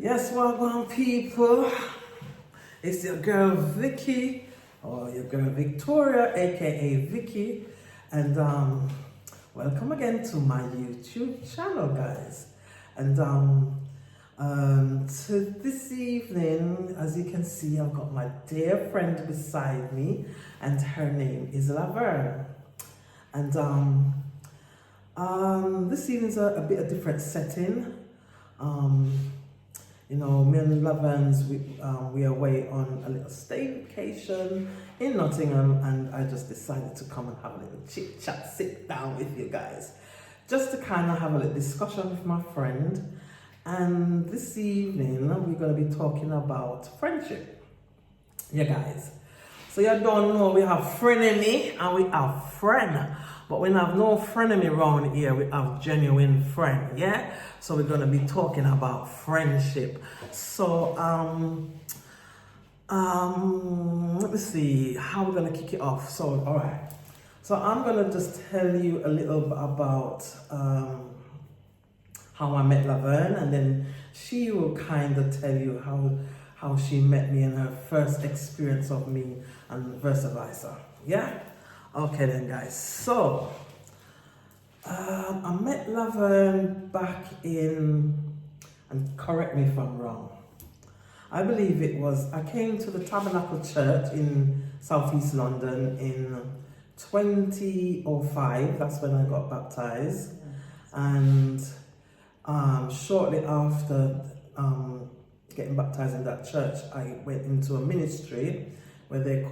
Yes, welcome people. It's your girl Vicky, or your girl Victoria, aka Vicky, and welcome again to my YouTube channel, guys. And to this evening, as you can see, I've got my dear friend beside me, and her name is Laverne. And this evening's a bit of different setting. You know, me and Loverns, we are away on a little staycation in Nottingham, and I just decided to come and have a little chit chat, sit down with you guys, just to kind of have a little discussion with my friend. And this evening, we're going to be talking about friendship. Yeah, guys. So you don't know, we have frenemy and we have friend. But we have no frenemy around here, we have genuine friend, yeah? So we're going to be talking about friendship. So, let me see how we're going to kick it off. So, all right. So I'm going to just tell you a little bit about how I met Laverne, and then she will kind of tell you how she met me and her first experience of me, and vice versa, yeah? Okay then, guys. So I met Laverne back in, and correct me if I'm wrong, I believe I came to the Tabernacle Church in Southeast London in 2005. That's when I got baptized. And shortly after getting baptized in that church, I went into a ministry which they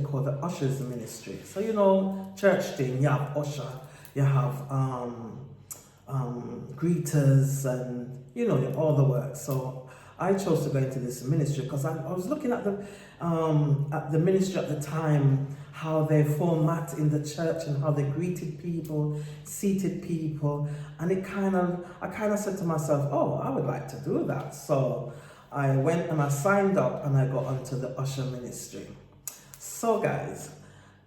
call the ushers ministry. So, you know, church thing, you have usher, you have greeters, and you know, all the work. So I chose to go into this ministry because I was looking at the ministry at the time, how they format in the church and how they greeted people, seated people, and I kind of said to myself, oh, I would like to do that. So I went and I signed up and I got onto the usher ministry. So guys,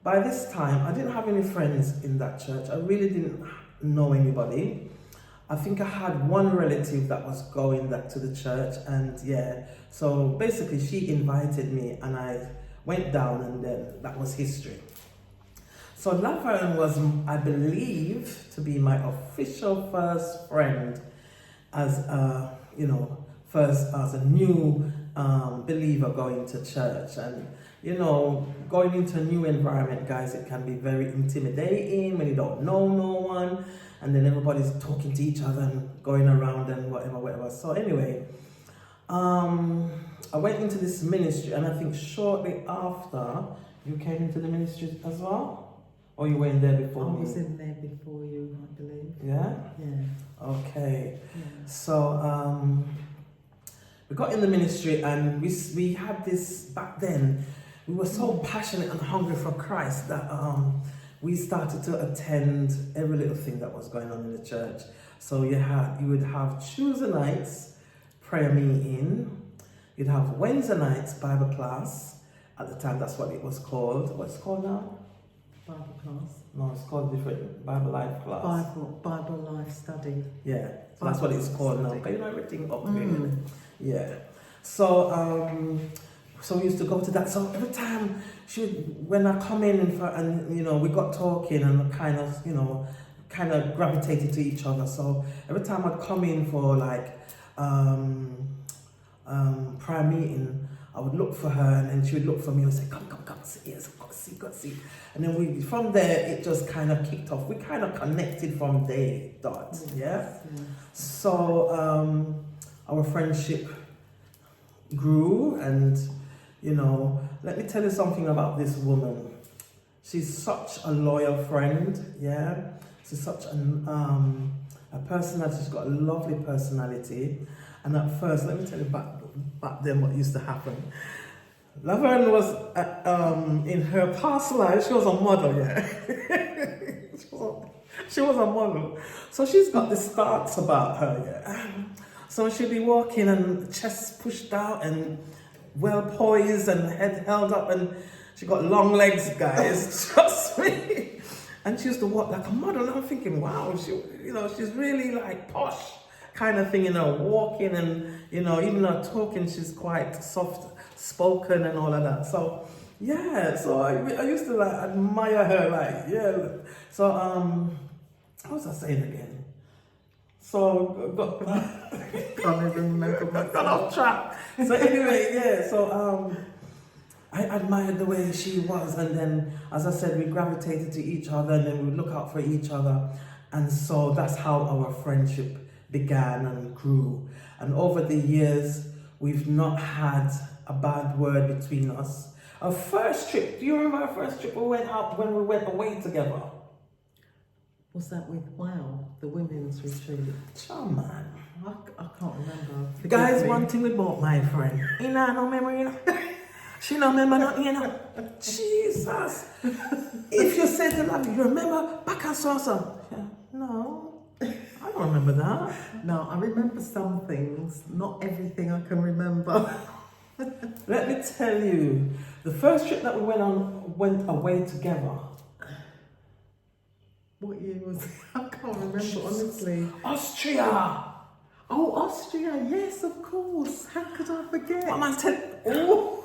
by this time I didn't have any friends in that church. I really didn't know anybody. I think I had one relative that was going back to the church, and yeah, so basically she invited me and I went down, and then that was history. So Laverne was, I believe, to be my official first friend as a, you know, first as a new believer going to church. And you know, going into a new environment, guys, it can be very intimidating when you don't know no one, and then everybody's talking to each other and going around and whatever. So anyway, I went into this ministry, and I think shortly after you came into the ministry as well, or you were in there before me? I was in there before you, I believe. Yeah? Yeah. Okay. Yeah. So we got in the ministry, and we had this, back then, we were so passionate and hungry for Christ that we started to attend every little thing that was going on in the church. So you would have Tuesday nights prayer meeting, you'd have Wednesday nights Bible class. At the time, that's what it was called. What's it called now? Bible class. No, it's called different, Bible life class. Bible life study. Yeah, so that's what it's called now. But you know, everything upgraded. Yeah. So so we used to go to that. So every time when I come in and you know, we got talking and kind of gravitated to each other. So every time I'd come in for like prayer meeting, I would look for her, and then she would look for me and say, come, sit here, got to see. And then from there, it just kind of kicked off. We kind of connected from day dot, Yes. yeah? Yes. So our friendship grew, and you know, let me tell you something about this woman. She's such a loyal friend, yeah? She's such a personality. She's got a lovely personality. And at first, let me tell you back then what used to happen. Laverne was, in her past life, she was a model, yeah? she was a model. So she's got this thoughts about her, yeah? So she'd be walking and chest pushed out and well poised and head held up, and she got long legs, guys, trust me. And she used to walk like a model, and I'm thinking, wow, she's really like posh kind of thing, walking and, even her talking, she's quite soft spoken and all of that. So, yeah, so I used to like admire her, like, yeah. So, what was I saying again? So, Can't even remember got off track. So anyway, yeah, so, I admired the way she was, and then, as I said, we gravitated to each other, and then we would look out for each other, and so that's how our friendship began and grew. And over the years, we've not had a bad word between us. Our first trip, do you remember our first trip we went out when we went away together? Was that with the women's retreat? Oh man. I can't remember. Guys, one thing we bought my friend. No memory, She no remember nothing, Jesus. If you said to her, you remember back and saucer? Yeah. No, I don't remember that. No, I remember some things, not everything I can remember. Let me tell you, the first trip that we went away together. What year was it? I can't remember, honestly. Austria. Oh, Austria, yes, of course. How could I forget? What am I telling? Oh.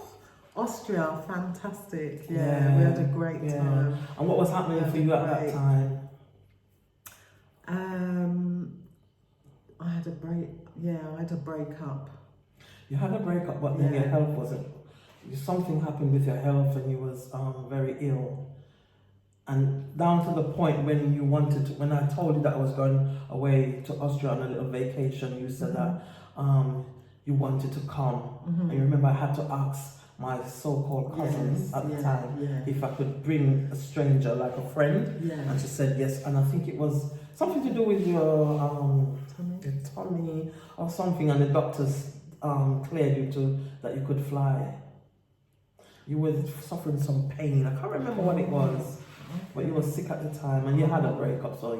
Austria, fantastic. Yeah, we had a great time. And what was happening for you at that time? I had a break. Yeah, I had a breakup. You had a breakup, but then your health wasn't. Something happened with your health, and you was very ill. And down to the point when you wanted to, when I told you that I was going away to Austria on a little vacation, you said that you wanted to come. And you remember I had to ask my so-called cousins at the time if I could bring a stranger, like a friend. And she said yes. And I think it was something to do with your tummy or something, and the doctors cleared you to that you could fly. You were suffering some pain. I can't remember what it was. But you were sick at the time, and you had a breakup, so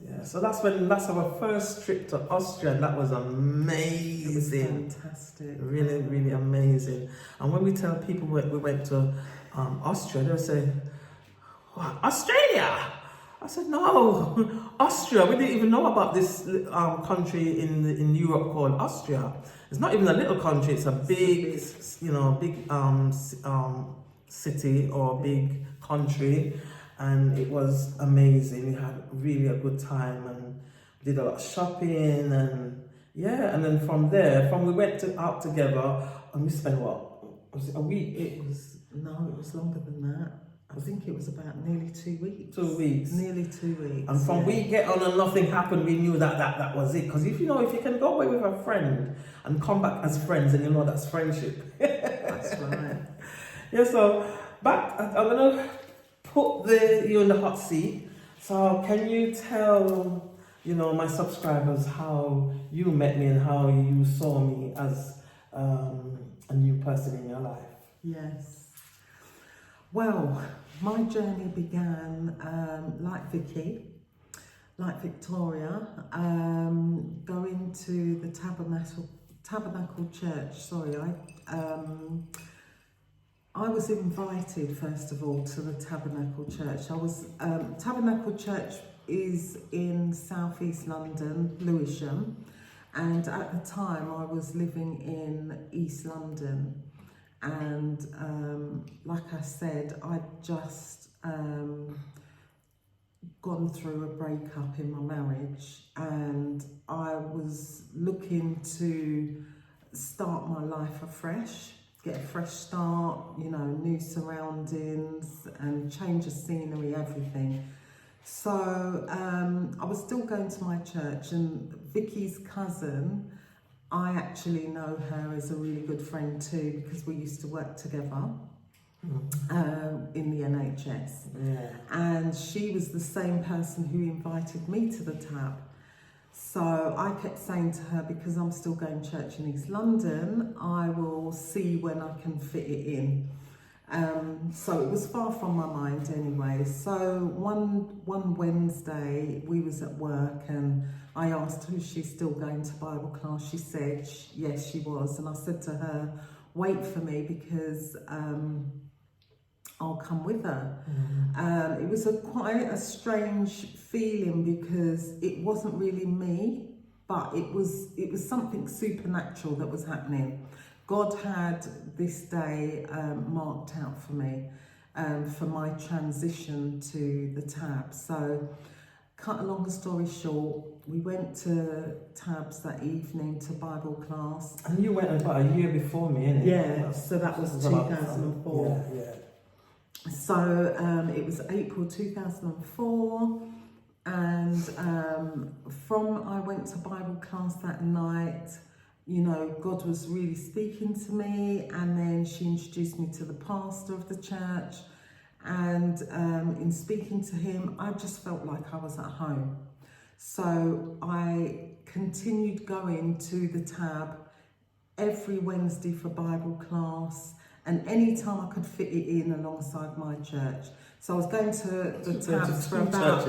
yeah. So that's our first trip to Austria, and that was amazing. It was fantastic. Really, really amazing. And when we tell people we went to Austria, they'll say, "What, Australia?" I said, "No, Austria. We didn't even know about this country in Europe called Austria. It's not even a little country. It's a big, city or big country, and it was amazing. We had really a good time and did a lot of shopping, and and then from we went out together, and we spent was it a week? It was longer than that. I think it was about nearly 2 weeks. 2 weeks. Nearly 2 weeks. And from we get on and nothing happened, we knew that was it. Because if you can go away with a friend and come back as friends, and that's friendship. That's right. Yeah, so I'm gonna put you in the hot seat. So can you tell my subscribers how you met me and how you saw me as a new person in your life? Yes. Well, my journey began like Victoria, going to the Tabernacle Church. Sorry, I was invited, first of all, to the Tabernacle Church. Tabernacle Church is in southeast London, Lewisham, and at the time I was living in East London. And like I said, I'd just gone through a breakup in my marriage, and I was looking to start my life afresh. Get a fresh start, new surroundings and change of scenery, everything. So I was still going to my church, and Vicky's cousin, I actually know her as a really good friend too, because we used to work together in the NHS. Yeah. And she was the same person who invited me to the tab. So I kept saying to her, because I'm still going to church in East London, I will see when I can fit it in. So it was far from my mind anyway. So one Wednesday we was at work, and I asked her, is she still going to Bible class? She said yes, she was. And I said to her, wait for me, because I'll come with her. Mm-hmm. It was quite a strange feeling because it wasn't really me, but it was something supernatural that was happening. God had this day marked out for me for my transition to the tab. So, cut a long story short, we went to Tabs that evening to Bible class. And you went about a year before me, innit? Yeah, so that was 2004. Yeah. So it was April 2004, and from I went to Bible class that night, you know, God was really speaking to me, and then she introduced me to the pastor of the church, and in speaking to him, I just felt like I was at home. So I continued going to the tab every Wednesday for Bible class, and any time I could fit it in alongside my church. So I was going to the tabs for about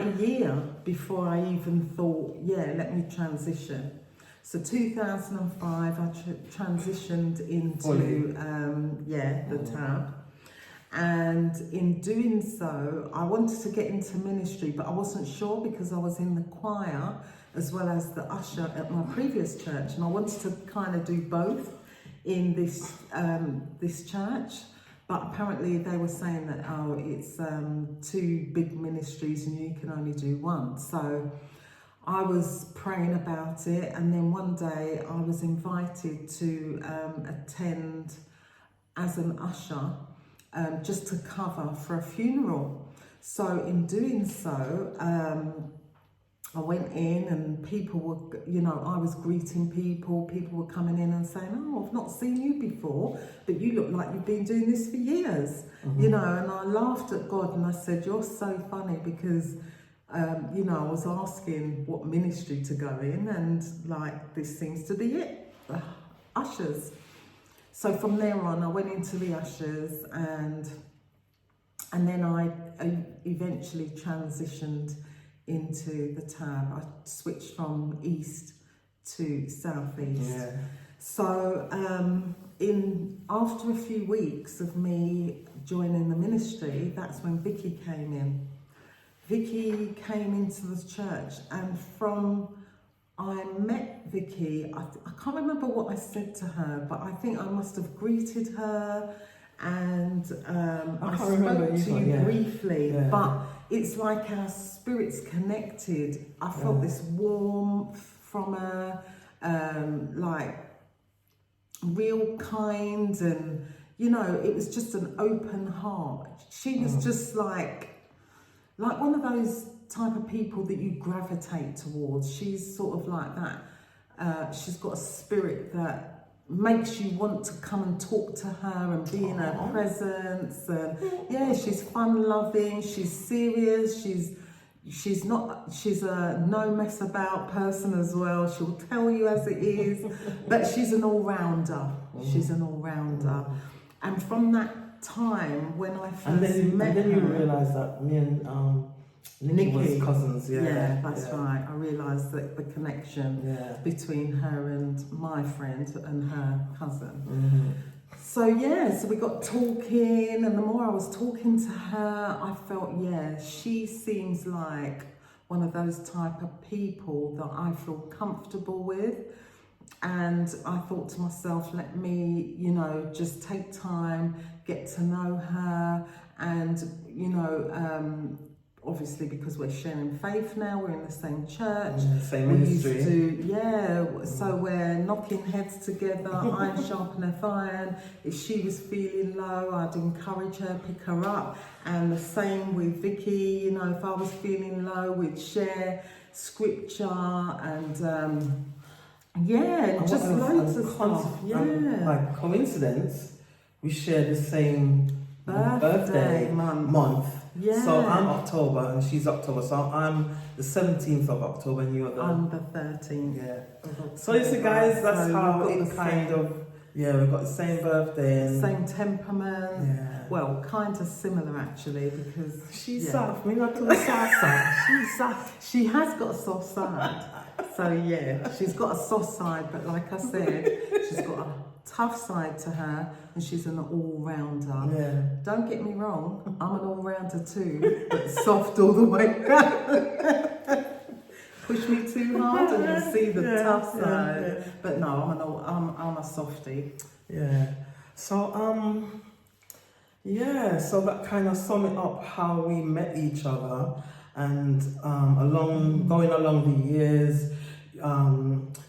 a year before I even thought, let me transition. So 2005, I transitioned into the tab. And in doing so, I wanted to get into ministry, but I wasn't sure because I was in the choir as well as the usher at my previous church, and I wanted to kind of do both in this church. But apparently they were saying that, it's two big ministries and you can only do one. So I was praying about it, and then one day I was invited to attend as an usher, just to cover for a funeral. So in doing so, I went in and people were, I was greeting people. People were coming in and saying, "Oh, I've not seen you before, but you look like you've been doing this for years." And I laughed at God and I said, "You're so funny," because, I was asking what ministry to go in, and this seems to be it, the ushers. So from there on, I went into the ushers, and then I eventually transitioned into the tab. I switched from east to southeast. Yeah. So after a few weeks of me joining the ministry, that's when Vicky came in. Vicky came into the church, and I met Vicky, I can't remember what I said to her, but I think I must have greeted her, and I spoke to you briefly, but it's like our spirits connected. I felt this warmth from her, real kind, and it was just an open heart. She was just like one of those type of people that you gravitate towards. She's sort of like that. She's got a spirit that makes you want to come and talk to her and be in her presence. And she's fun loving, she's serious, she's a no mess about person as well. She'll tell you as it is, but she's an all-rounder. She's an all-rounder. And from that time when I first met her, you realised that me and Nikki was cousins. Yeah, that's right. I realised that the connection between her and my friend and her cousin. So we got talking, and the more I was talking to her, I felt, she seems like one of those type of people that I feel comfortable with. And I thought to myself, let me, just take time, get to know her, and, obviously because we're sharing faith now, we're in the same church. Same ministry. So we're knocking heads together, iron sharpeneth iron. If she was feeling low, I'd encourage her, pick her up. And the same with Vicky, if I was feeling low, we'd share scripture and just loads of stuff. Like coincidence, we share the same birthday month. Yeah. So I'm October and she's October. So I'm the 17th of October and you're I'm the 13th. Yeah. So you see, guys, that's how it kind of. Yeah, we've got the same birthday. Same temperament. Yeah. Well, kind of similar actually, because She's soft. Me not too soft side. She's soft. she has got a soft side. So yeah, she's got a soft side, but like I said, she's got a tough side to her, and she's an all-rounder. Yeah. Don't get me wrong, I'm an all-rounder too, but soft all the way round. Push me too hard and you'll see the tough side. Yeah. But no, I'm a softie. Yeah. So so that kind of sum it up how we met each other, and going along the years,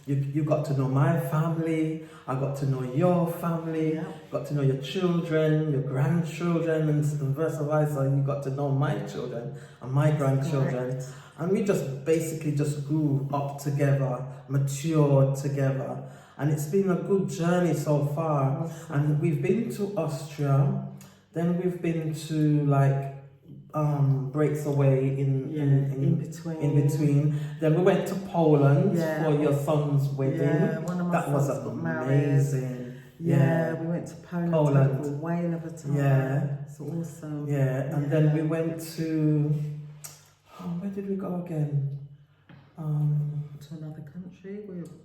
you got to know my family, I got to know your family, got to know your children, your grandchildren, and vice versa. You got to know my children and my grandchildren. Correct. And we just basically just grew up together, matured together. And it's been a good journey so far. Awesome. And we've been to Austria, then we've been to like breaks away in between. Then we went to Poland for your son's wedding. Yeah, one of my that was sons got married. amazing. Yeah, we went to Poland. For a whale of a time. Yeah. It's awesome. Yeah, and then we went to where did we go again? To another country,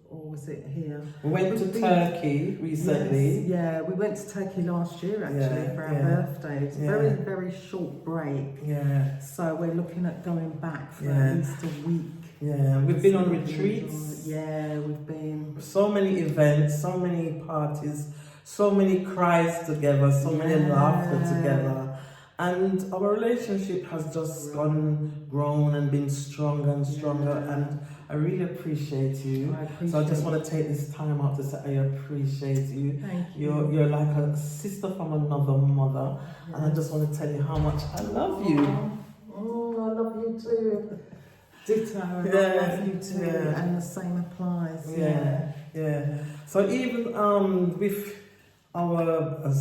or was it here? We went to Turkey recently. Yes, yeah, we went to Turkey last year actually for our birthday. It's a very, very short break. Yeah. So we're looking at going back for at least a week. Yeah, we've been on retreats. Yeah, we've been. So many events, so many parties, so many cries together, so many laughter together. And our relationship has just grown and been stronger and stronger, and I really appreciate you. So I just want to take this time out to say I appreciate you. Thank you. You're like a sister from another mother, and I just want to tell you how much I love you. Oh, I love you too. Ditto, I love you too, and the same applies. Yeah. So even with our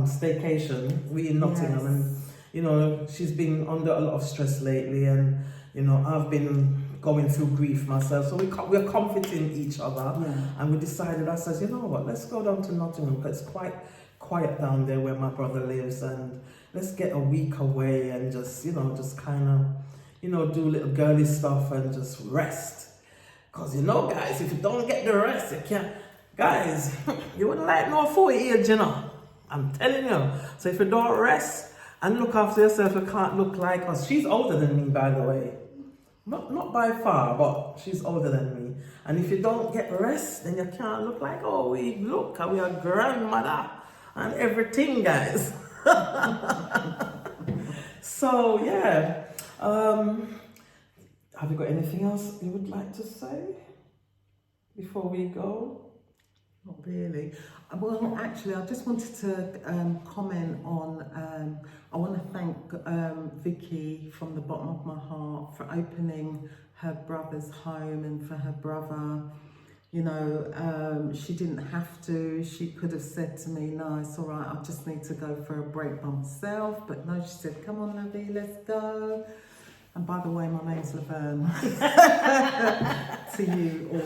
staycation, we in Nottingham, and you know, she's been under a lot of stress lately, and you know, I've been going through grief myself, so we're comforting each other, and we decided, I said, you know what, let's go down to Nottingham, because it's quite quiet down there where my brother lives, and let's get a week away and just, you know, just kind of, you know, do little girly stuff and just rest. Because you know, guys, if you don't get the rest, you can't. Guys, you wouldn't like no 40 age, you know. I'm telling you. So if you don't rest and look after yourself, you can't look like us. She's older than me, by the way. Not by far, but she's older than me. And if you don't get rest, then you can't look like, oh, we look, we are grandmother and everything, guys. So, yeah. Have you got anything else you would like to say before we go? Not really. Well, actually, I just wanted to comment on, I want to thank Vicky from the bottom of my heart for opening her brother's home, and for her brother. You know, she didn't have to. She could have said to me, no, it's all right, I just need to go for a break by myself. But no, she said, come on, Lovey, let's go. And by the way, my name's Laverne. To you all.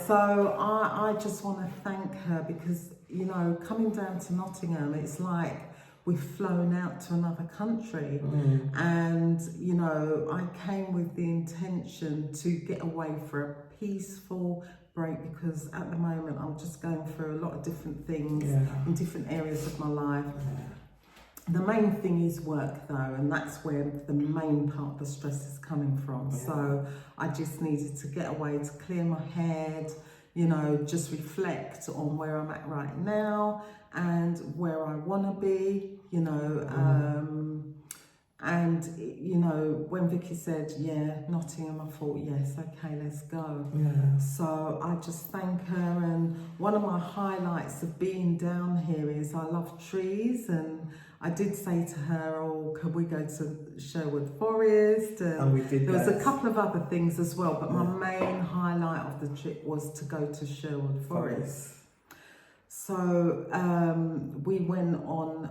So I just want to thank her, because, you know, coming down to Nottingham, it's like we've flown out to another country. And, you know, I came with the intention to get away for a peaceful break, because at the moment I'm just going through a lot of different things in different areas of my life. The main thing is work though, and that's where the main part of the stress is coming from. So I just needed to get away to clear my head, you know, just reflect on where I'm at right now and where I want to be, you know. And, you know, when Vicky said, Nottingham, I thought, yes, okay, let's go. So I just thank her. And one of my highlights of being down here is I love trees, and I did say to her, oh, could we go to Sherwood Forest? And we did. There was a couple of other things as well, but my main highlight of the trip was to go to Sherwood Forest. So we went on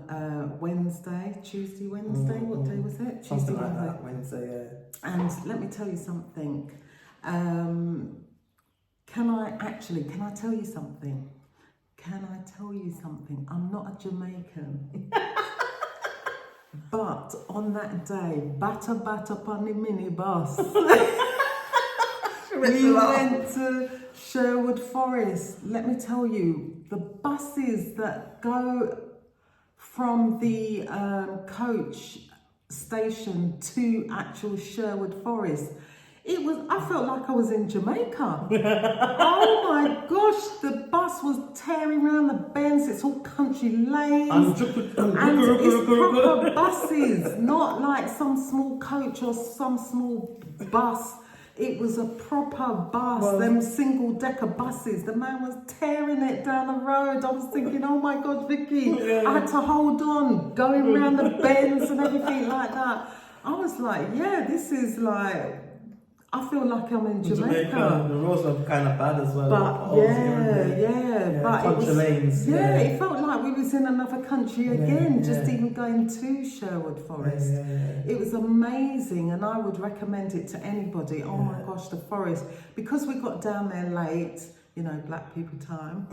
Tuesday, Wednesday. What day was it? Tuesday, Something like that, Wednesday, And let me tell you something. Can I tell you something? Can I tell you something? I'm not a Jamaican. But on that day, batter on the minibus. We went to Sherwood Forest. Let me tell you, the buses that go from the coach station to actual Sherwood Forest, I felt like I was in Jamaica. Oh my gosh, the bus was tearing around the bends. It's all country lanes. And it's proper buses, not like some small coach or some small bus. It was a proper bus, them single decker buses. The man was tearing it down the road. I was thinking, oh my God, Vicky, I had to hold on, going around the bends and everything like that. I was like, yeah, this is like, I feel like I'm in Jamaica. The roads were kind of bad as well. But yeah, but it was, lanes. It felt like we was in another country again, just even going to Sherwood Forest. It was amazing, and I would recommend it to anybody. Oh my gosh, the forest. Because we got down there late, you know, black people time.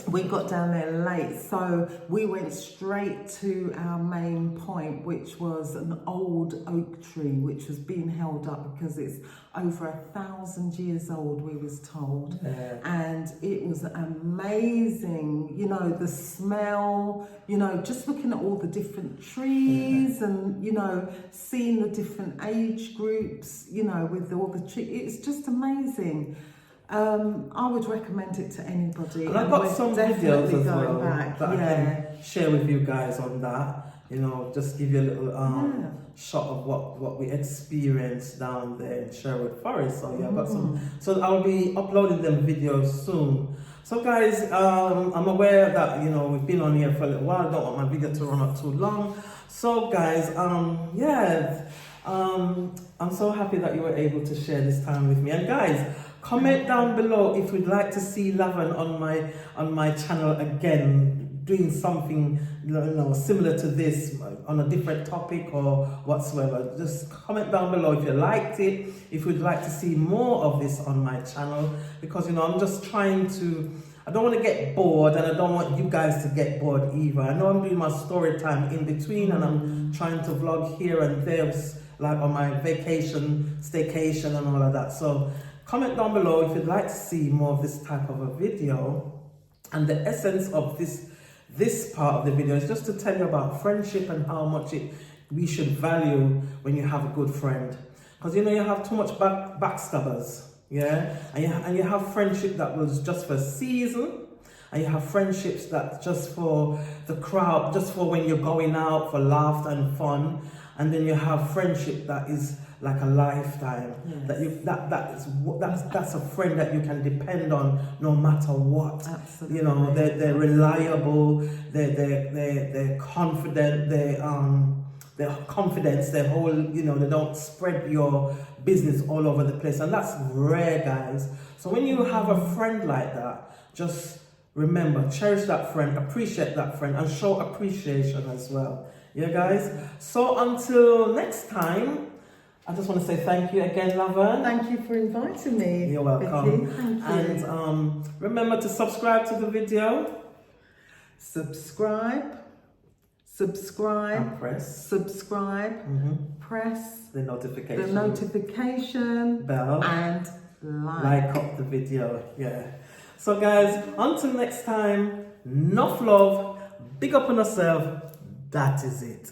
We got down there late, so we went straight to our main point, which was an old oak tree, which was being held up because it's over 1,000 years old, we was told. And it was amazing, you know, the smell, you know, just looking at all the different trees and, you know, seeing the different age groups, you know, with all the trees. It's just amazing. I would recommend it to anybody. And I've got some videos as well back. that I can share with you guys on that. You know, just give you a little shot of what we experienced down there in Sherwood Forest. So yeah, I've got some. So I'll be uploading them videos soon. So guys, I'm aware that, you know, we've been on here for a little while. I don't want my video to run up too long. So guys, I'm so happy that you were able to share this time with me. And guys, comment down below if you'd like to see Lavan on my channel again, doing something, you know, similar to this on a different topic or whatsoever. Just comment down below if you liked it, if you'd like to see more of this on my channel, because, you know, I'm just trying to, I don't want to get bored, and I don't want you guys to get bored either. I know I'm doing my story time in between, and I'm trying to vlog here and there, like on my vacation, staycation and all of that. So comment down below if you'd like to see more of this type of a video. And the essence of this part of the video is just to tell you about friendship and how much we should value when you have a good friend. Because, you know, you have too much backstabbers, and you have friendship that was just for a season, and you have friendships that just for the crowd, just for when you're going out for laughter and fun. And then you have friendship that is like a lifetime. That's a friend that you can depend on no matter what. Absolutely. You know, they're reliable, they're confident, their confidence, their whole, you know, they don't spread your business all over the place. And that's rare, guys. So when you have a friend like that, just remember, cherish that friend, appreciate that friend, and show appreciation as well. Yeah, guys. So until next time, I just want to say thank you again, Lavan. Thank you for inviting me. You're welcome. Vicky. Thank you. And remember to subscribe to the video. Subscribe. And press. Subscribe. Press The notification. bell. And like up the video. Yeah. So guys, until next time, enough love, big up on yourself. That is it.